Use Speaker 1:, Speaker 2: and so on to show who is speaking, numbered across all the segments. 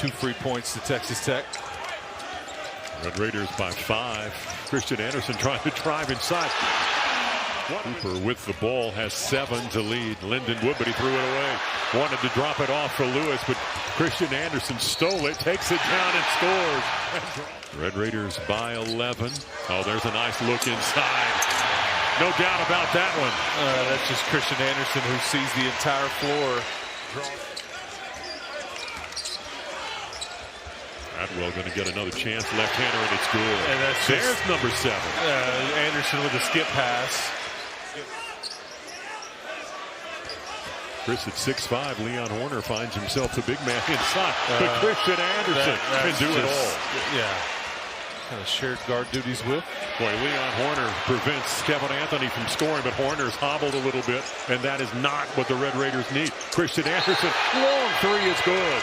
Speaker 1: 2 free points to Texas Tech.
Speaker 2: Red Raiders by 5. Christian Anderson trying to drive inside. Cooper with the ball has 7 to lead. Lyndon Wood, but he threw it away. Wanted to drop it off for Lewis, but Christian Anderson stole it, takes it down and scores. Red Raiders by 11. Oh, there's a nice look inside. No doubt about that one.
Speaker 1: That's just Christian Anderson, who sees the entire floor.
Speaker 2: Atwell going to get another chance. Left-hander, and it's good.
Speaker 1: And that's
Speaker 2: there's number 7.
Speaker 1: Anderson with a skip pass.
Speaker 2: Chris at 6'5", Leon Horner finds himself the big man inside. But Christian Anderson can do it all.
Speaker 1: Yeah. Kind of shared guard duties with.
Speaker 2: Boy, Leon Horner prevents Kevin Anthony from scoring, but Horner's hobbled a little bit, and that is not what the Red Raiders need. Christian Anderson, long 3 is good.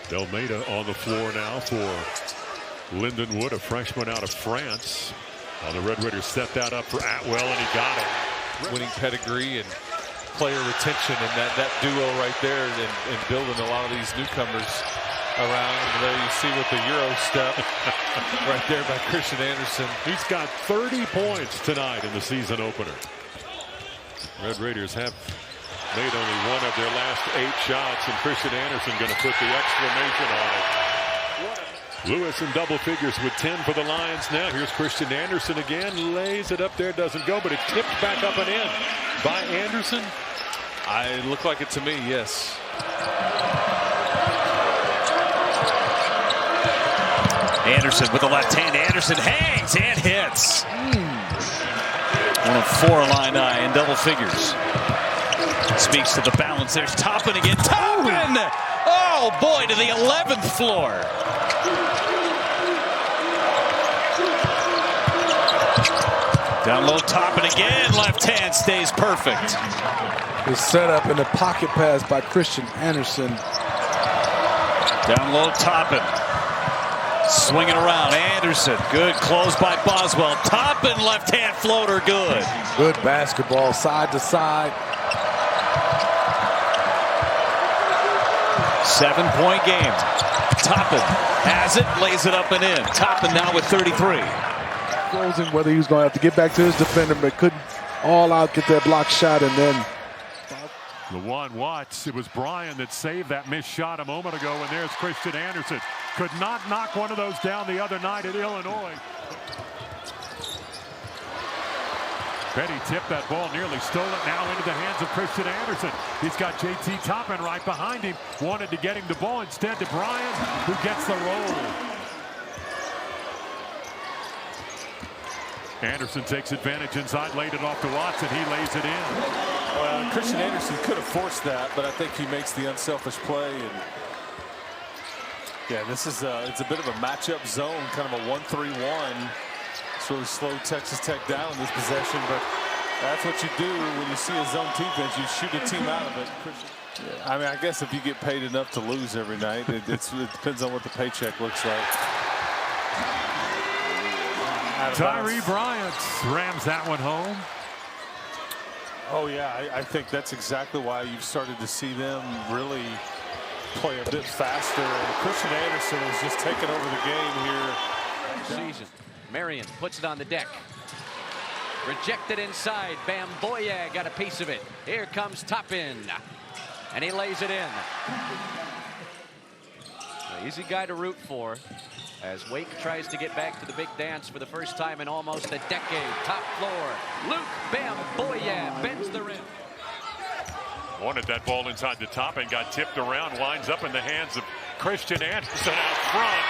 Speaker 2: Delmeda on the floor now for Lyndon Wood, a freshman out of France. The Red Raiders set that up for Atwell, and he got it.
Speaker 1: Winning pedigree and player retention, and that duo right there, and building a lot of these newcomers around. And there you see with the Euro step right there by Christian Anderson.
Speaker 2: He's got 30 points tonight in the season opener. Red Raiders have made only 1 of their last 8 shots, and Christian Anderson going to put the exclamation on it. Lewis in double figures with 10 for the Lions now. Here's Christian Anderson again, lays it up there, doesn't go, but it tipped back up and in by Anderson.
Speaker 1: I look like it to me, yes.
Speaker 3: Anderson with the left hand. Anderson hangs and hits. One of 4 Illini in double figures. Speaks to the balance. There's Toppin again. Toppin! Oh boy, to the 11th floor. Down low, Toppin again. Left hand stays perfect.
Speaker 4: The setup and the pocket pass by Christian Anderson.
Speaker 3: Down low, Toppin. Swinging around, Anderson. Good close by Boswell. Toppin, left hand floater, good.
Speaker 4: Good basketball, side to side.
Speaker 3: 7-point game. Toppin has it, lays it up and in. Toppin now with 33.
Speaker 4: Closing, whether he was going to have to get back to his defender, but couldn't all out get that block shot, and then
Speaker 2: Lawan Watts, it was Brian that saved that missed shot a moment ago, and there's Christian Anderson. Could not knock one of those down the other night at Illinois. Petty tipped that ball, nearly stole it, now into the hands of Christian Anderson. He's got JT Toppin right behind him. Wanted to get him the ball, instead to Brian, who gets the roll. Anderson takes advantage inside, laid it off to Watts, and he lays it in.
Speaker 1: Well, Christian Anderson could have forced that, but I think he makes the unselfish play. And yeah, this is it's a bit of a matchup zone, kind of a 1-3-1. It's really slowed Texas Tech down in this possession, but that's what you do when you see a zone defense. You shoot a team out of it. Yeah, I mean, I guess if you get paid enough to lose every night, it depends on what the paycheck looks like.
Speaker 2: Tyree Bryant rams that one home.
Speaker 1: Oh yeah, I think that's exactly why you've started to see them really play a bit faster. And Christian Anderson is just taking over the game here.
Speaker 5: Season. Marion puts it on the deck. Rejected inside. Bamboya got a piece of it. Here comes Toppin, and he lays it in. An easy guy to root for as Wake tries to get back to the big dance for the first time in almost a decade. Top floor, Luke Bamboya bends the rim.
Speaker 2: Wanted that ball inside the top and got tipped around, winds up in the hands of Christian Anderson out front,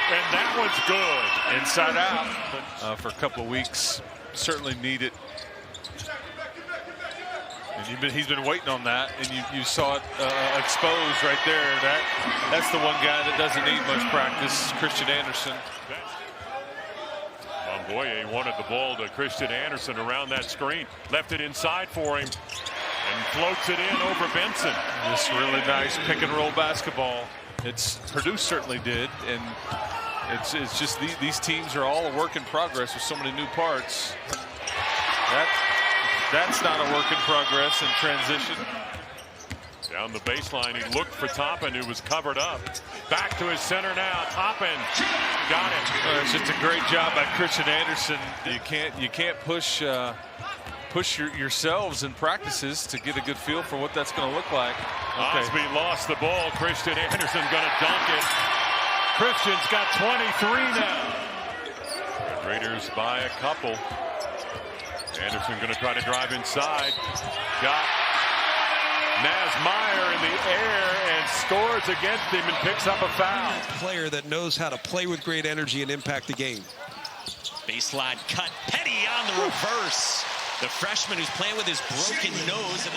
Speaker 2: and that one's good.
Speaker 1: Inside out for a couple of weeks. Certainly needed. And he's been waiting on that, and you saw it exposed right there. That's the one guy that doesn't need much practice, Christian Anderson.
Speaker 2: Bamboya wanted the ball to Christian Anderson around that screen, left it inside for him, and floats it in over Benson.
Speaker 1: This really nice pick and roll basketball. Purdue certainly did, and it's just these teams are all a work in progress with so many new parts. That's not a work in progress in transition.
Speaker 2: Down the baseline, he looked for Toppin, who was covered up. Back to his center now. Toppin got it.
Speaker 1: It's just a great job by Christian Anderson. You can't push yourselves in practices to get a good feel for what that's going to look like. Okay.
Speaker 2: Osby lost the ball. Christian Anderson going to dunk it. Christian's got 23 now. Red Raiders by a couple. Anderson going to try to drive inside. Got Meyer in the air and scores against him and picks up a foul.
Speaker 6: Player that knows how to play with great energy and impact the game.
Speaker 3: Baseline cut. Petty on the reverse. The freshman who's playing with his broken nose.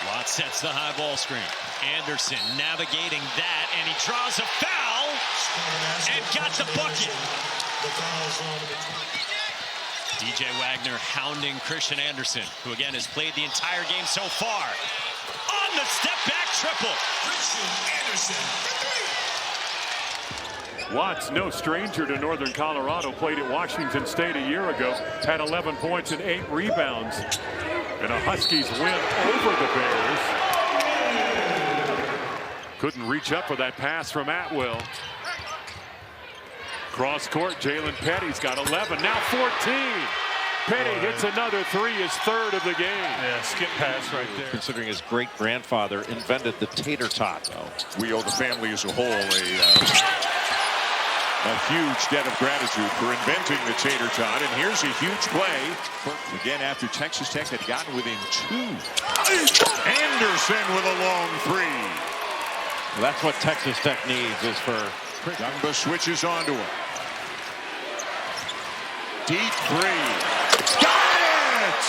Speaker 3: Watt sets the high ball screen. Anderson navigating that, and he draws a foul and got the bucket. DJ Wagner hounding Christian Anderson, who again has played the entire game so far. On the step back triple. Christian Anderson.
Speaker 2: Watts, no stranger to Northern Colorado, played at Washington State a year ago, had 11 points and 8 rebounds. And a Huskies win over the Bears. Couldn't reach up for that pass from Atwell. Cross court, Jalen Petty's got 11, now 14. Petty hits another three, his third of the game.
Speaker 1: Yeah, skip pass right there.
Speaker 7: Considering his great-grandfather invented the tater tot.
Speaker 8: We owe the family as a whole a huge debt of gratitude for inventing the tater tot. And here's a huge play. Again, after Texas Tech had gotten within 2. Anderson with a long three.
Speaker 7: Well, that's what Texas Tech needs, is for
Speaker 8: Youngba switches onto him. Deep three. Got it!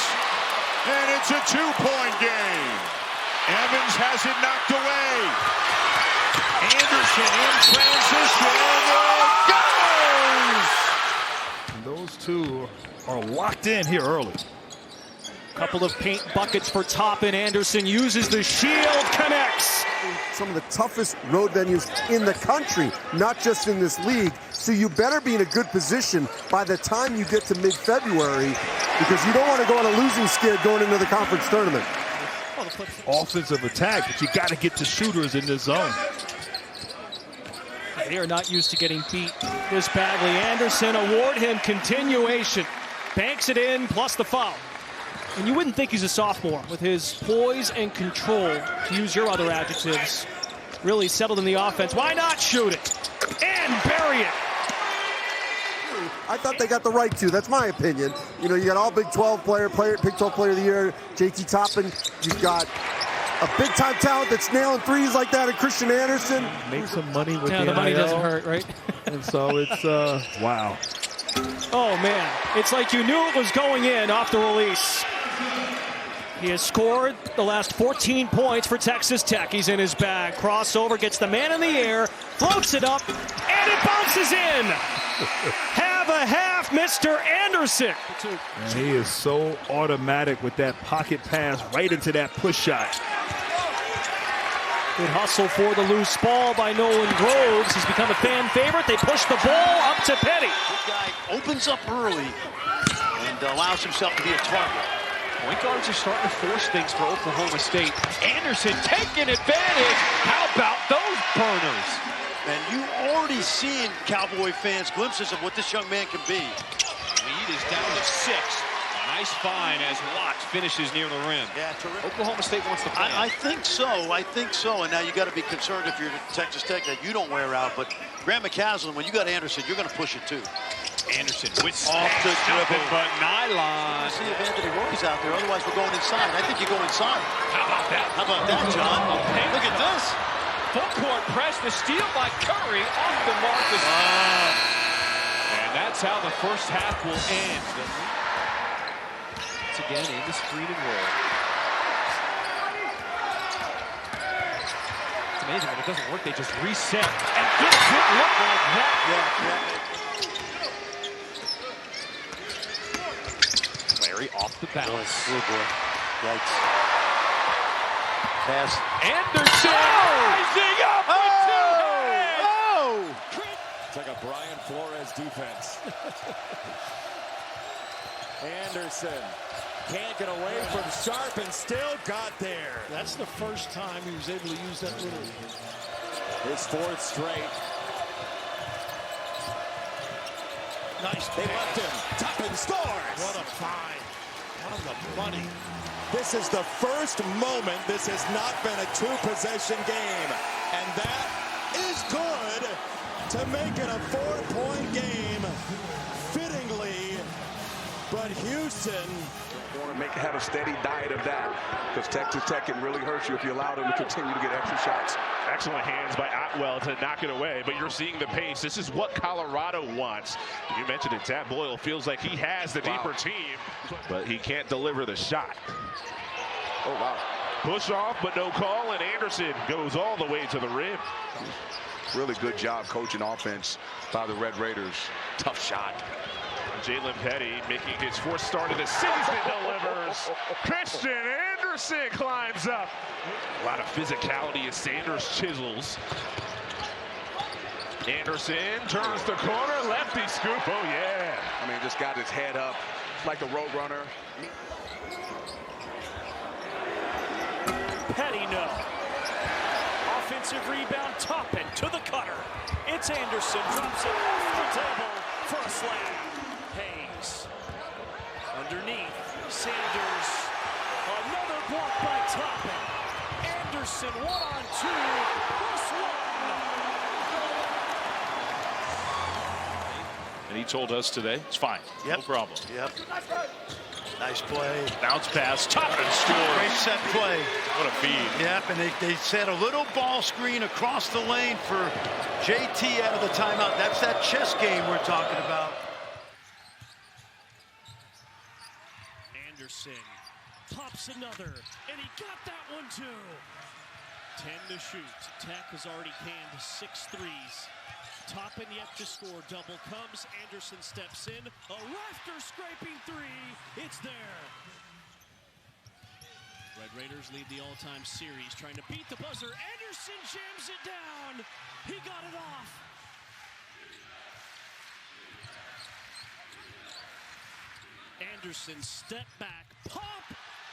Speaker 8: And it's a 2-point game. Evans has it knocked away. Anderson in transition.
Speaker 4: Those two are locked in here early.
Speaker 9: Couple of paint buckets for Toppin. Anderson uses the shield, connects.
Speaker 10: Some of the toughest road venues in the country, not just in this league. So you better be in a good position by the time you get to mid-February, because you don't want to go on a losing skid going into the conference tournament.
Speaker 4: Offensive attack, but you got to get to shooters in this zone.
Speaker 9: They are not used to getting beat this badly. Anderson, award him continuation. Banks it in, plus the foul. And you wouldn't think he's a sophomore with his poise and control, to use your other adjectives. Really settled in the offense. Why not shoot it and bury it?
Speaker 10: I thought they got the right to. That's my opinion. You know, you got all Big 12 player, Big 12 player of the year, JT Toppin. You've got a big-time talent that's nailing threes like that, and Christian Anderson.
Speaker 4: Make some money with
Speaker 9: the money doesn't hurt, right?
Speaker 4: And so it's, wow.
Speaker 9: Oh, man. It's like you knew it was going in off the release. He has scored the last 14 points for Texas Tech. He's in his bag. Crossover, gets the man in the air, floats it up, and it bounces in. Have a half, Mr. Anderson.
Speaker 4: And he is so automatic with that pocket pass right into that push shot.
Speaker 9: Good hustle for the loose ball by Nolan Groves. He's become a fan favorite. They push the ball up to Petty.
Speaker 11: This guy opens up early and allows himself to be a target. Point guards are starting to force things for Oklahoma State. Anderson taking advantage. How about those burners? And you already seen, Cowboy fans, glimpses of what this young man can be. Lead is down to 6. A nice find as Watts finishes near the rim. Yeah, terrific. Oklahoma State wants to play. I think so. I think so. And now you got to be concerned if you're Texas Tech that you don't wear out. But Grant McCaslin, when you got Anderson, you're going to push it too. Anderson with off the dribble, but nylon. See if Anthony Roy's out there. Otherwise, we're going inside. I think you go inside. How about that? How about that, John? Look at this. Full court press. The steal by Curry off the Marcus. And that's how the first half will end. Once again in the screen and roll. It's amazing when it doesn't work. They just reset. And this didn't look like that. Yeah. Off the bounce. Oh boy. Yikes. Pass. Anderson rising up with 2 hands.
Speaker 1: It's like a Brian Flores defense. Anderson
Speaker 12: Can't get away from Sharp and still got there.
Speaker 9: That's the first time he was able to use that little.
Speaker 12: His fourth straight.
Speaker 9: Nice.
Speaker 12: They left him. Toppin scores.
Speaker 11: What a find. On the money.
Speaker 12: This is the first moment. This has not been a two-possession game. And that is good to make it a 4-point game. Fittingly, but Houston
Speaker 13: have a steady diet of that, because Texas Tech can really hurt you if you allow them to continue to get extra shots.
Speaker 14: Excellent hands by Otwell to knock it away, but you're seeing the pace. This is what Colorado wants. You mentioned it, Tad Boyle feels like he has the deeper team, but he can't deliver the shot.
Speaker 13: Oh, wow.
Speaker 14: Push off, but no call, and Anderson goes all the way to the rim.
Speaker 13: Really good job coaching offense by the Red Raiders. Tough shot.
Speaker 14: Jalen Petty making his fourth start of the season delivers. Christian Anderson climbs up. A lot of physicality as Sanders chisels. Anderson turns the corner, lefty scoop, oh yeah.
Speaker 13: I mean, just got his head up like a road runner.
Speaker 9: Petty, no. Offensive rebound, Toppin to the cutter. It's Anderson, drops it off the table for a slam. Hayes underneath. Sanders. Another block by Toppin. Anderson 1-on-2 +1.
Speaker 3: And he told us today, it's fine.
Speaker 11: Yep.
Speaker 3: No problem.
Speaker 11: Yep. Nice play.
Speaker 3: Bounce pass. Toppin scores.
Speaker 11: Great set play.
Speaker 3: What a feed.
Speaker 11: Yep, and they set a little ball screen across the lane for JT out of the timeout. That's that chess game we're talking about.
Speaker 9: Anderson pops another, and he got that one too. 10 to shoot. Tech has already canned 6 threes. Toppin yet to score. Double comes. Anderson steps in. A rafter scraping three. It's there. Red Raiders lead the all-time series, trying to beat the buzzer. Anderson jams it down. He got it off. Anderson step back, pop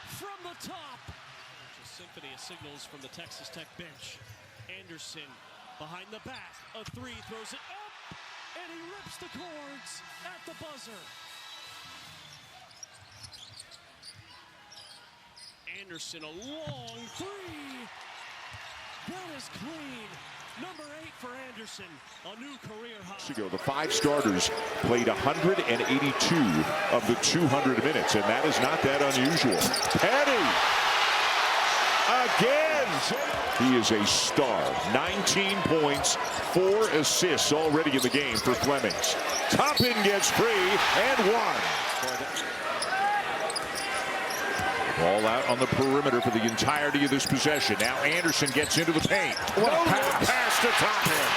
Speaker 9: from the top. A symphony of signals from the Texas Tech bench. Anderson behind the back, a three, throws it up, and he rips the cords at the buzzer. Anderson, a long three. That is clean. Number 8 for Anderson, a new career high.
Speaker 8: The 5 starters played 182 of the 200 minutes, and that is not that unusual. Petty again. He is a star. 19 points, 4 assists already in the game for Flemings. Toppin gets free and one. Ball out on the perimeter for the entirety of this possession. Now Anderson gets into the paint. What a pass to Toppin.